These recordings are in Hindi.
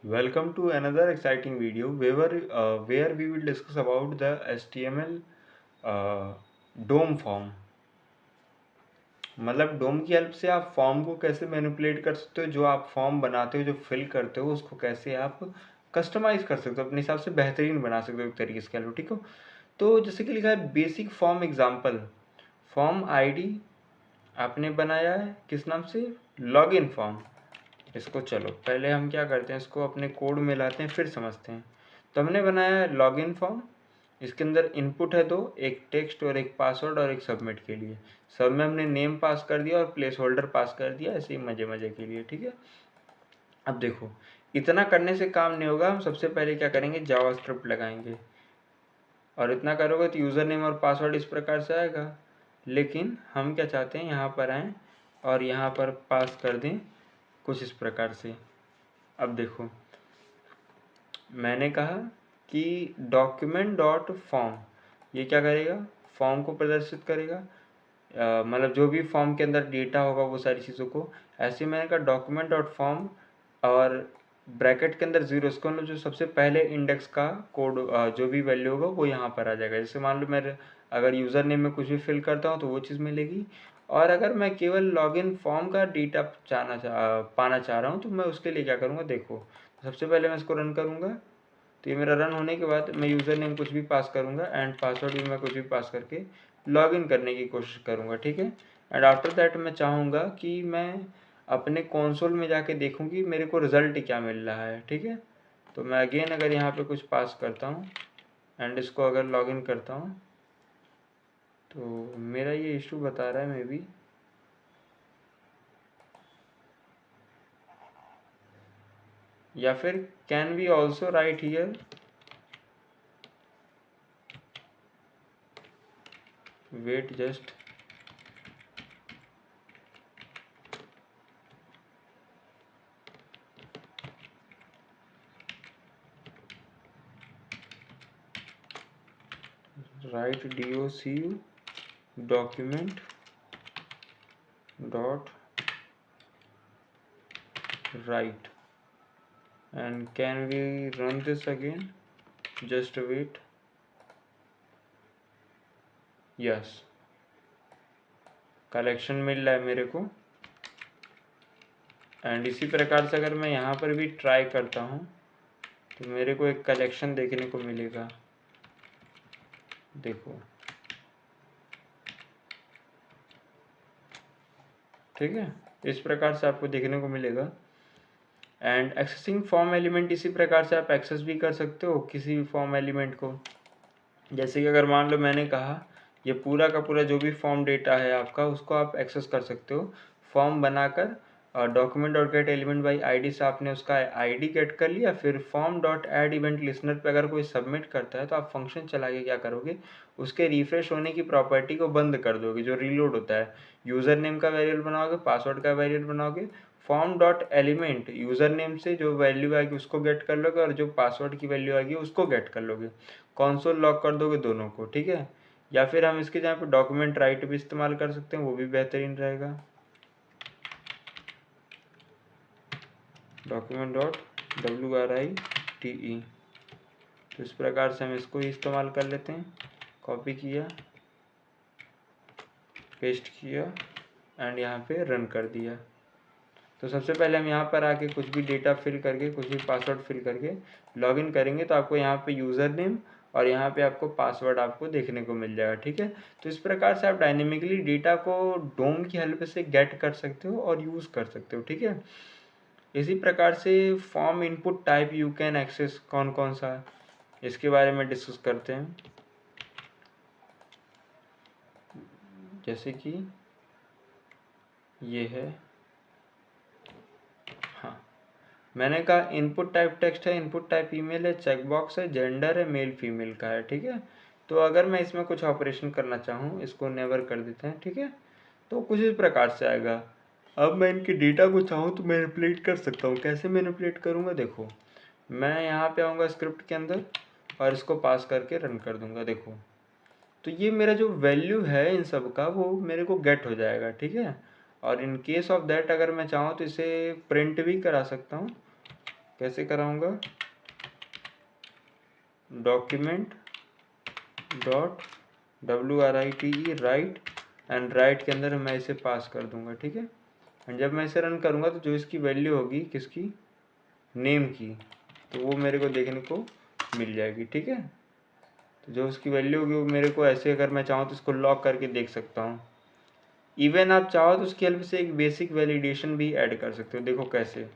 Welcome to another exciting video where we will discuss about the HTML DOM form. मतलब डोम की हेल्प से आप फॉर्म को कैसे मैनिपुलेट कर सकते हो, जो आप फॉर्म बनाते हो, जो फिल करते हो, उसको कैसे आप कस्टमाइज कर सकते हो, अपने हिसाब से बेहतरीन बना सकते हो एक तरीके से, कह लो। ठीक हो। तो जैसे कि लिखा है basic form example, form ID आपने बनाया है किस नाम से, लॉगिन फॉर्म। इसको चलो पहले हम क्या करते हैं, इसको अपने कोड में लाते हैं फिर समझते हैं। तो हमने बनाया है लॉगिन फॉर्म। इसके अंदर इनपुट है दो, एक टेक्स्ट और एक पासवर्ड और एक सबमिट के लिए। सब में हमने नेम पास कर दिया और प्लेस होल्डर पास कर दिया, ऐसे ही मजे मजे के लिए। ठीक है। अब देखो, इतना करने से काम नहीं होगा। हम सबसे पहले क्या करेंगे, जावास्क्रिप्ट लगाएंगे। और इतना करोगे तो यूज़र नेम और पासवर्ड इस प्रकार से आएगा। लेकिन हम क्या चाहते हैं, यहाँ पर आएँ और यहाँ पर पास कर दें कुछ इस प्रकार से। अब देखो, मैंने कहा कि डॉक्यूमेंट डॉट फॉर्म, ये क्या करेगा, फॉर्म को प्रदर्शित करेगा। मतलब जो भी फॉर्म के अंदर डेटा होगा वो सारी चीज़ों को। ऐसे मैंने कहा डॉक्यूमेंट डॉट फॉर्म और ब्रैकेट के अंदर जीरो, इसको मतलब जो सबसे पहले इंडेक्स का कोड, जो भी वैल्यू होगा वो यहाँ पर आ जाएगा। जैसे मान लो मैं अगर यूज़र नेम में कुछ भी फिल करता हूँ तो वो चीज़ मिलेगी। और अगर मैं केवल लॉगिन फॉर्म का डेटा पाना चाह रहा हूँ तो मैं उसके लिए क्या करूँगा, देखो। सबसे पहले मैं इसको रन करूँगा। तो ये मेरा रन होने के बाद मैं यूज़र नेम कुछ भी पास करूँगा एंड पासवर्ड भी मैं कुछ भी पास करके लॉगिन करने की कोशिश करूँगा। ठीक है। एंड आफ्टर दैट मैं चाहूँगा कि मैं अपने कंसोल में जाके देखूँ कि मेरे को रिज़ल्ट क्या मिल रहा है। ठीक है। तो मैं अगेन अगर यहाँ पे कुछ पास करता हूँ एंड इसको अगर लॉगिन करता हूँ तो मेरा ये इशू बता रहा है मे बी, या फिर can we also write here, wait just, write doc document dot write and can we run this again, just wait, yes, collection मिल रहा है मेरे को। एंड इसी प्रकार से अगर मैं यहाँ पर भी ट्राई करता हूँ तो मेरे को एक कलेक्शन देखने को मिलेगा। देखो, ठीक है, इस प्रकार से आपको देखने को मिलेगा। एंड एक्सेसिंग फॉर्म एलिमेंट, इसी प्रकार से आप एक्सेस भी कर सकते हो किसी भी फॉर्म एलिमेंट को। जैसे कि अगर मान लो मैंने कहा ये पूरा का पूरा जो भी फॉर्म डेटा है आपका, उसको आप एक्सेस कर सकते हो फॉर्म बनाकर। Document dot gate element by ID से आपने उसका आईडी गेट कर लिया। फिर form dot add event listener पे अगर कोई सबमिट करता है तो आप फंक्शन चला के क्या करोगे, उसके रिफ्रेश होने की प्रॉपर्टी को बंद कर दोगे, जो रीलोड होता है। यूज़र नेम का वेरिएबल बनाओगे, पासवर्ड का वेरिएबल बनाओगे, form dot element user name से जो वैल्यू आएगी उसको गेट कर लोगे और जो पासवर्ड की वैल्यू आएगी उसको गेट कर लोगे। कंसोल लॉक कर दोगे दोनों को। ठीक है। या फिर हम इसके जहाँ पे डॉक्यूमेंट राइट भी इस्तेमाल कर सकते हैं, वो भी बेहतरीन रहेगा। डॉक्यूमेंट डॉट WRITE, तो इस प्रकार से हम इसको ही इस्तेमाल कर लेते हैं। कॉपी किया, पेस्ट किया एंड यहाँ पे रन कर दिया। तो सबसे पहले हम यहाँ पर आके कुछ भी डेटा फिल करके, कुछ भी पासवर्ड फिल करके लॉगिन करेंगे तो आपको यहाँ पे यूज़र नेम और यहाँ पे आपको पासवर्ड आपको देखने को मिल जाएगा। ठीक है। तो इस प्रकार से आप डायनेमिकली डेटा को डोम की हेल्प से गेट कर सकते हो और यूज़ कर सकते हो। ठीक है। इसी प्रकार से form input type you can access कौन कौन सा, इसके बारे में डिस्कस करते हैं। जैसे कि ये है, हाँ, मैंने कहा इनपुट टाइप टेक्स्ट है, इनपुट टाइप ईमेल है, चेकबॉक्स है, जेंडर है, मेल फीमेल का है। ठीक है। तो अगर मैं इसमें कुछ ऑपरेशन करना चाहूँ, इसको नेवर कर देते हैं। ठीक है। तो कुछ इस प्रकार से आएगा। अब मैं इनके डेटा को चाहूँ तो मैनिपुलेट कर सकता हूँ। कैसे मैनिपुलेट करूँगा, देखो, मैं यहाँ पे आऊँगा स्क्रिप्ट के अंदर और इसको पास करके रन कर दूँगा। देखो, तो ये मेरा जो वैल्यू है इन सब का वो मेरे को गेट हो जाएगा। ठीक है। और इन केस ऑफ दैट अगर मैं चाहूँ तो इसे प्रिंट भी करा सकता हूँ। कैसे कराऊंगा, document dot WRITE right, and right के अंदर मैं इसे पास कर दूंगा, ठीक है। एंड जब मैं इसे रन करूंगा तो जो इसकी वैल्यू होगी किसकी, नेम की, तो वो मेरे को देखने को मिल जाएगी, ठीक है। तो जो उसकी वैल्यू होगी वो मेरे को ऐसे, अगर मैं चाहूँ तो इसको लॉक करके देख सकता हूँ। इवन आप चाहो तो उसकी हेल्प से एक बेसिक वैलिडेशन भी ऐड कर सकते हो। देखो कैसे,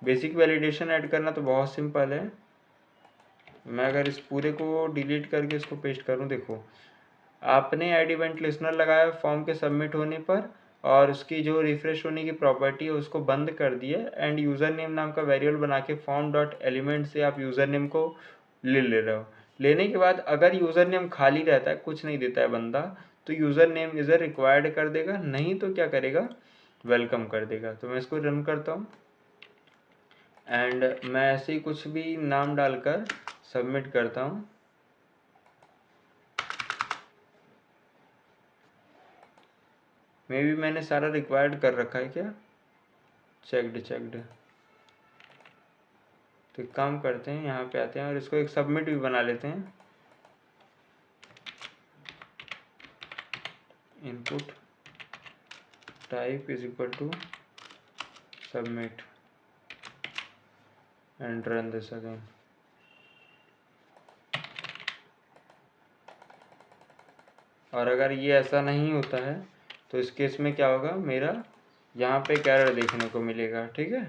बेसिक वैलिडेशन ऐड करना तो बहुत सिंपल है। मैं अगर इस पूरे को डिलीट करके इसको पेस्ट करूँ, देखो आपने ऐड इवेंट लिस्टनर लगाया फॉर्म के सबमिट होने पर, और उसकी जो रिफ्रेश होने की प्रॉपर्टी है उसको बंद कर दिया, एंड यूज़र नेम नाम का वेरिएबल बना के फॉर्म डॉट एलिमेंट से आप यूज़र नेम को ले रहे हो। लेने के बाद अगर यूज़र नेम खाली रहता है, कुछ नहीं देता है बंदा, तो यूज़र नेम इज़ रिक्वायर्ड कर देगा, नहीं तो क्या करेगा, वेलकम कर देगा। तो मैं इसको रन करता हूँ एंड मैं ऐसे ही कुछ भी नाम डालकर सबमिट करता हूँ। मे बी मैंने सारा रिक्वायर्ड कर रखा है क्या, चेक्ड। तो एक काम करते हैं, यहाँ पे आते हैं और इसको एक सबमिट भी बना लेते हैं। Input type is equal to submit and run this again. और अगर ये ऐसा नहीं होता है तो इस केस में क्या होगा, मेरा यहाँ पे एक एरर देखने को मिलेगा, ठीक है।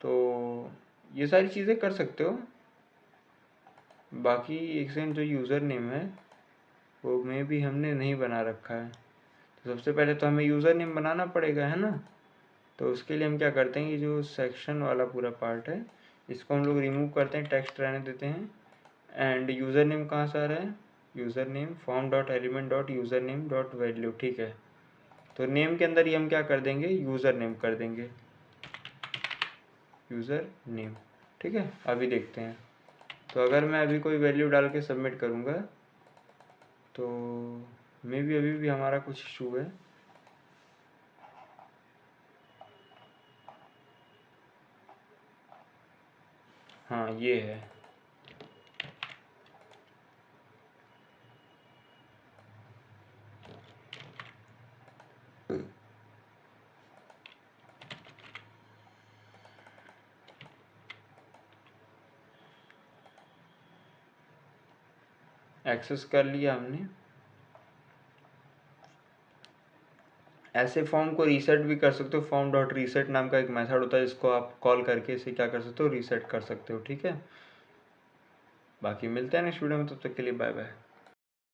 तो ये सारी चीज़ें कर सकते हो। बाकी एक सेकंड, जो यूज़र नेम है वो में भी हमने नहीं बना रखा है, तो सबसे पहले तो हमें यूज़र नेम बनाना पड़ेगा, है ना। तो उसके लिए हम क्या करते हैं, ये जो सेक्शन वाला पूरा पार्ट है इसको हम लोग रिमूव करते हैं, टेक्स्ट रहने देते हैं। एंड यूज़र नेम कहाँ से आ रहा है, user name form dot element dot user name dot value, ठीक है। तो नेम के अंदर ही हम क्या कर देंगे, यूज़र नेम कर देंगे, यूज़र नेम, ठीक है। अभी देखते हैं, तो अगर मैं अभी कोई वैल्यू डाल के सबमिट करूँगा तो मे बी अभी भी हमारा कुछ इशू है। हाँ ये है, एक्सेस कर लिया हमने। ऐसे फॉर्म को रीसेट भी कर सकते हो, फॉर्म डॉट रीसेट नाम का एक मेथड होता है जिसको आप कॉल करके इसे क्या कर सकते हो, रीसेट कर सकते हो, ठीक है। बाकी मिलते हैं नेक्स्ट वीडियो में, तब तक के लिए बाय बाय।